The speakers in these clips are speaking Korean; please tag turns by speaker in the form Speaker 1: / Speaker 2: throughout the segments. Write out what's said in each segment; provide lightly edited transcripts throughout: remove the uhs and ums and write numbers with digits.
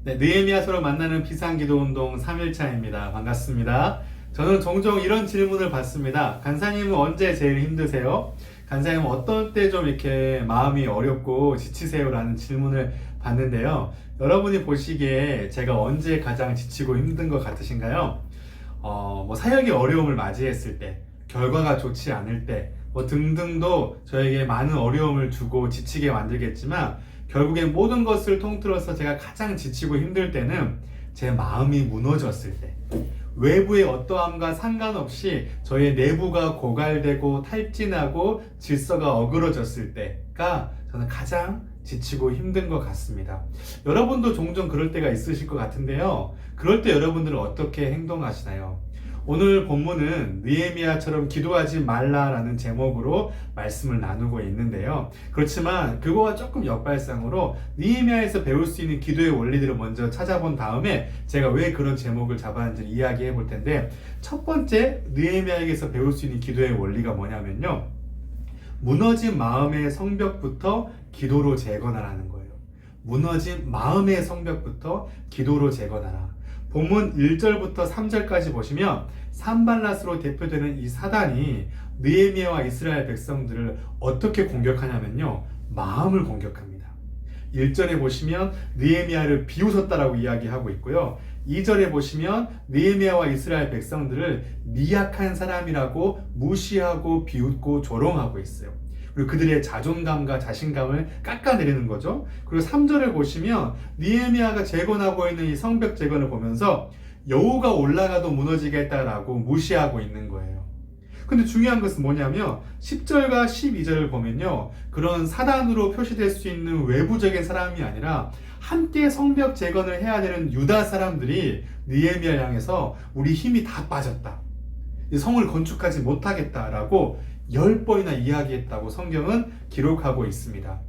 Speaker 1: 네, 느헤미야서로 만나는 비상기도운동 3일차입니다. 반갑습니다. 저는 종종 이런 질문을 받습니다. 간사님은 언제 제일 힘드세요? 간사님은 어떤 때 좀 이렇게 마음이 어렵고 지치세요? 라는 질문을 받는데요. 여러분이 보시기에 제가 언제 가장 지치고 힘든 것 같으신가요? 사역의 어려움을 맞이했을 때, 결과가 좋지 않을 때, 등등도 저에게 많은 어려움을 주고 지치게 만들겠지만, 결국엔 모든 것을 통틀어서 제가 가장 지치고 힘들 때는 제 마음이 무너졌을 때, 외부의 어떠함과 상관없이 저의 내부가 고갈되고 탈진하고 질서가 어그러졌을 때가 저는 가장 지치고 힘든 것 같습니다. 여러분도 종종 그럴 때가 있으실 것 같은데요. 그럴 때 여러분들은 어떻게 행동하시나요? 오늘 본문은 느헤미야처럼 기도하지 말라라는 제목으로 말씀을 나누고 있는데요. 그렇지만 그거와 조금 역발상으로 느헤미야에서 배울 수 있는 기도의 원리들을 먼저 찾아본 다음에 제가 왜 그런 제목을 잡았는지 이야기해 볼 텐데, 첫 번째 느헤미야에게서 배울 수 있는 기도의 원리가 뭐냐면요, 무너진 마음의 성벽부터 기도로 재건하라는 거예요. 무너진 마음의 성벽부터 기도로 재건하라. 본문 1절부터 3절까지 보시면 산발랏으로 대표되는 이 사단이 느헤미야와 이스라엘 백성들을 어떻게 공격하냐면요, 마음을 공격합니다. 1절에 보시면 느헤미야를 비웃었다라고 이야기하고 있고요. 2절에 보시면 느헤미야와 이스라엘 백성들을 미약한 사람이라고 무시하고 비웃고 조롱하고 있어요. 그리고 그들의 자존감과 자신감을 깎아내리는 거죠. 그리고 3절을 보시면 느헤미야가 재건하고 있는 이 성벽 재건을 보면서 여호가 올라가도 무너지겠다라고 무시하고 있는 거예요. 근데 중요한 것은 뭐냐면 10절과 12절을 보면요, 그런 사단으로 표시될 수 있는 외부적인 사람이 아니라 함께 성벽 재건을 해야 되는 유다 사람들이 느헤미야를 향해서 우리 힘이 다 빠졌다, 이 성을 건축하지 못하겠다라고 10번이나 이야기했다고 성경은 기록하고 있습니다.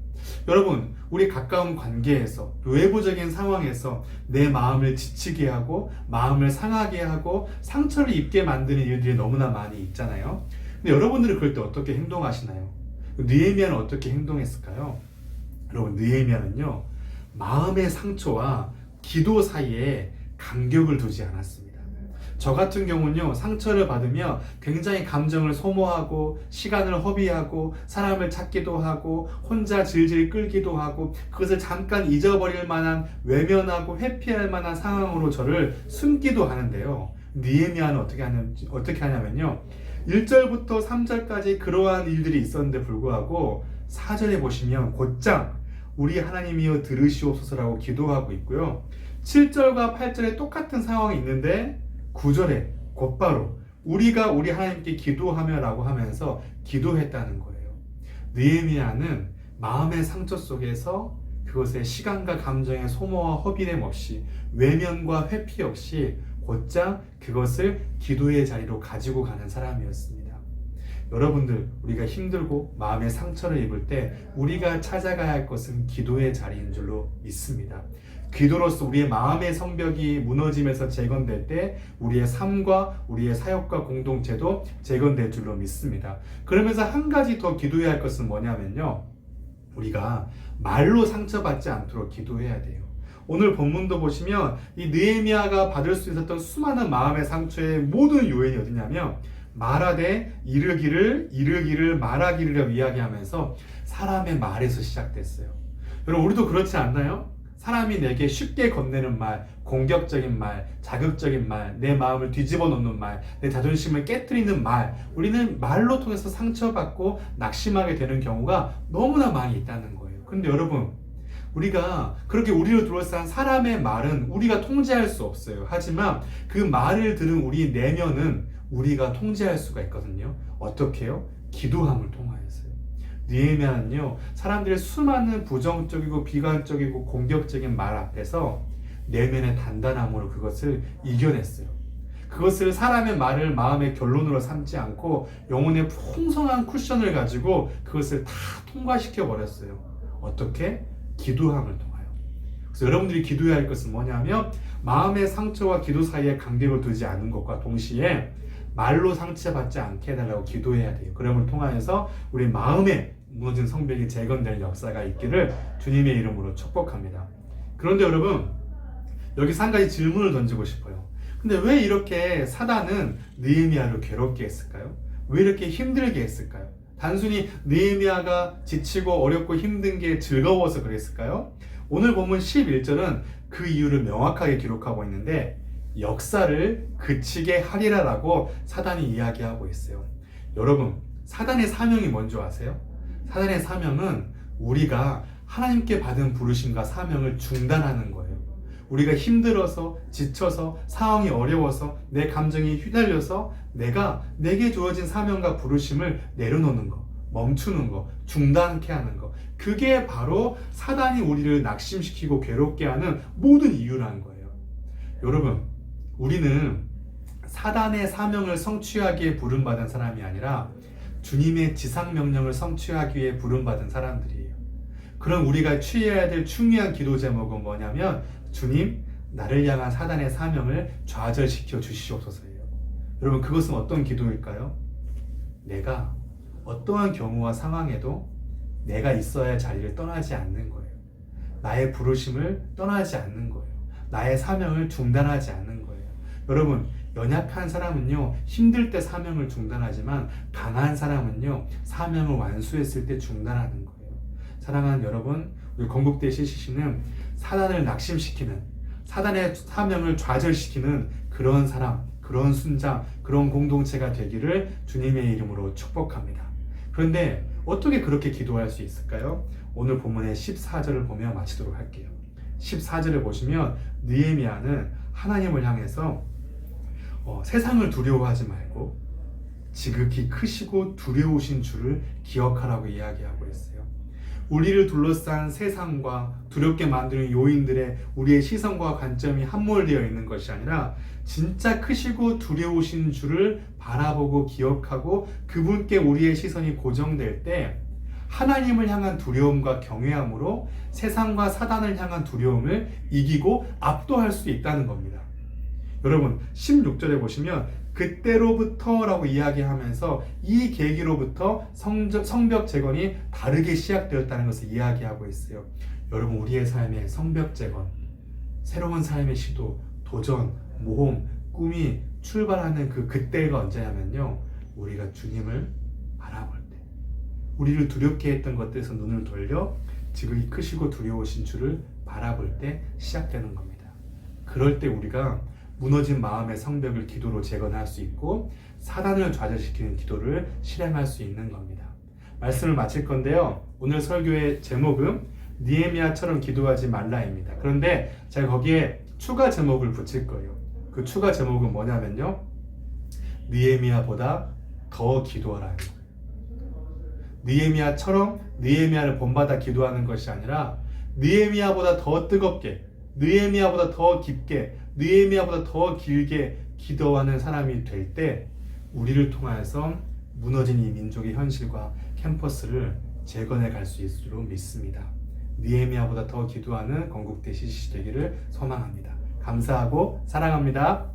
Speaker 1: 여러분, 우리 가까운 관계에서, 외부적인 상황에서 내 마음을 지치게 하고 마음을 상하게 하고 상처를 입게 만드는 일들이 너무나 많이 있잖아요. 근데 여러분들은 그럴 때 어떻게 행동하시나요? 느헤미야는 어떻게 행동했을까요? 여러분, 느헤미야는요, 마음의 상처와 기도 사이에 간격을 두지 않았습니다. 저 같은 경우는요, 상처를 받으며 굉장히 감정을 소모하고 시간을 허비하고 사람을 찾기도 하고 혼자 질질 끌기도 하고 그것을 잠깐 잊어버릴 만한, 외면하고 회피할 만한 상황으로 저를 숨기도 하는데요. 느헤미야는 어떻게 하냐면요, 1절부터 3절까지 그러한 일들이 있었는데 불구하고 4절에 보시면 곧장 우리 하나님이여 들으시옵소서라고 기도하고 있고요. 7절과 8절에 똑같은 상황이 있는데 9절에 곧바로 우리가 우리 하나님께 기도하며 라고 하면서 기도했다는 거예요. 느헤미야는 마음의 상처 속에서 그것의 시간과 감정의 소모와 허비냄 없이, 외면과 회피 없이 곧장 그것을 기도의 자리로 가지고 가는 사람이었습니다. 여러분들, 우리가 힘들고 마음의 상처를 입을 때 우리가 찾아가야 할 것은 기도의 자리인 줄로 믿습니다. 기도로서 우리의 마음의 성벽이 무너지면서 재건될 때 우리의 삶과 우리의 사역과 공동체도 재건될 줄로 믿습니다. 그러면서 한 가지 더 기도해야 할 것은 뭐냐면요, 우리가 말로 상처받지 않도록 기도해야 돼요. 오늘 본문도 보시면 이 느헤미야가 받을 수 있었던 수많은 마음의 상처의 모든 요인이 어디냐면 말하되 이르기를 말하기를 이야기하면서 사람의 말에서 시작됐어요. 여러분, 우리도 그렇지 않나요? 사람이 내게 쉽게 건네는 말, 공격적인 말, 자극적인 말, 내 마음을 뒤집어 놓는 말, 내 자존심을 깨트리는 말, 우리는 말로 통해서 상처받고 낙심하게 되는 경우가 너무나 많이 있다는 거예요. 근데 여러분, 우리가 그렇게 우리를 둘러싼 사람의 말은 우리가 통제할 수 없어요. 하지만 그 말을 들은 우리 내면은 우리가 통제할 수가 있거든요. 어떻게요? 기도함을 통하여서요. 느헤미야는요, 사람들의 수많은 부정적이고 비관적이고 공격적인 말 앞에서 내면의 단단함으로 그것을 이겨냈어요. 그것을 사람의 말을 마음의 결론으로 삼지 않고 영혼의 풍성한 쿠션을 가지고 그것을 다 통과시켜 버렸어요. 어떻게? 기도함을 통하여. 그래서 여러분들이 기도해야 할 것은 뭐냐면 마음의 상처와 기도 사이에 간격을 두지 않는 것과 동시에 말로 상처받지 않게 해달라고 기도해야 돼요. 그럼을 통하여서 우리 마음에 무너진 성벽이 재건될 역사가 있기를 주님의 이름으로 축복합니다. 그런데 여러분, 여기서 한 가지 질문을 던지고 싶어요. 근데 왜 이렇게 사단은 느헤미야를 괴롭게 했을까요? 왜 이렇게 힘들게 했을까요? 단순히 느헤미야가 지치고 어렵고 힘든 게 즐거워서 그랬을까요? 오늘 본문 11절은 그 이유를 명확하게 기록하고 있는데 역사를 그치게 하리라라고 사단이 이야기하고 있어요. 여러분, 사단의 사명이 뭔지 아세요? 사단의 사명은 우리가 하나님께 받은 부르심과 사명을 중단하는 거예요. 우리가 힘들어서 지쳐서 상황이 어려워서 내 감정이 휘날려서 내게 주어진 사명과 부르심을 내려놓는 거, 멈추는 거, 중단케 하는 거, 그게 바로 사단이 우리를 낙심시키고 괴롭게 하는 모든 이유라는 거예요. 여러분, 우리는 사단의 사명을 성취하기에 부름받은 사람이 아니라 주님의 지상명령을 성취하기 위해 부름받은 사람들이에요. 그럼 우리가 취해야 될 중요한 기도 제목은 뭐냐면 주님, 나를 향한 사단의 사명을 좌절시켜 주시옵소서예요. 여러분, 그것은 어떤 기도일까요? 내가 어떠한 경우와 상황에도 내가 있어야 할 자리를 떠나지 않는 거예요. 나의 부르심을 떠나지 않는 거예요. 나의 사명을 중단하지 않는 거예요. 여러분, 연약한 사람은요, 힘들 때 사명을 중단하지만 강한 사람은요, 사명을 완수했을 때 중단하는 거예요. 사랑하는 여러분, 우리 건국대 CCC는 사단을 낙심시키는, 사단의 사명을 좌절시키는 그런 사람, 그런 순장, 그런 공동체가 되기를 주님의 이름으로 축복합니다. 그런데 어떻게 그렇게 기도할 수 있을까요? 오늘 본문의 14절을 보며 마치도록 할게요. 14절을 보시면 느헤미야는 하나님을 향해서 세상을 두려워하지 말고 지극히 크시고 두려우신 주를 기억하라고 이야기하고 있어요. 우리를 둘러싼 세상과 두렵게 만드는 요인들에 우리의 시선과 관점이 함몰되어 있는 것이 아니라 진짜 크시고 두려우신 주를 바라보고 기억하고 그분께 우리의 시선이 고정될 때 하나님을 향한 두려움과 경외함으로 세상과 사단을 향한 두려움을 이기고 압도할 수 있다는 겁니다. 여러분, 16절에 보시면 그때로부터 라고 이야기하면서 이 계기로부터 성벽 재건이 다르게 시작되었다는 것을 이야기하고 있어요. 여러분, 우리의 삶에 성벽 재건, 새로운 삶의 시도, 도전, 모험, 꿈이 출발하는 그때가 언제냐면요, 우리가 주님을 바라볼 때, 우리를 두렵게 했던 것들에서 눈을 돌려 지극히 크시고 두려우신 주를 바라볼 때 시작되는 겁니다. 그럴 때 우리가 무너진 마음의 성벽을 기도로 재건할 수 있고 사단을 좌절시키는 기도를 실행할 수 있는 겁니다. 말씀을 마칠 건데요, 오늘 설교의 제목은 느헤미야처럼 기도하지 말라입니다. 그런데 제가 거기에 추가 제목을 붙일 거예요. 그 추가 제목은 뭐냐면요, 느헤미야보다 더 기도하라는 거예요. 느헤미야처럼 느헤미야를 본받아 기도하는 것이 아니라 느헤미야보다 더 뜨겁게, 느헤미야보다 더 깊게, 느헤미야보다 더 길게 기도하는 사람이 될 때 우리를 통하여서 무너진 이 민족의 현실과 캠퍼스를 재건해 갈 수 있을 줄 믿습니다. 느헤미야보다 더 기도하는 건국대 CCC 되기를 소망합니다. 감사하고 사랑합니다.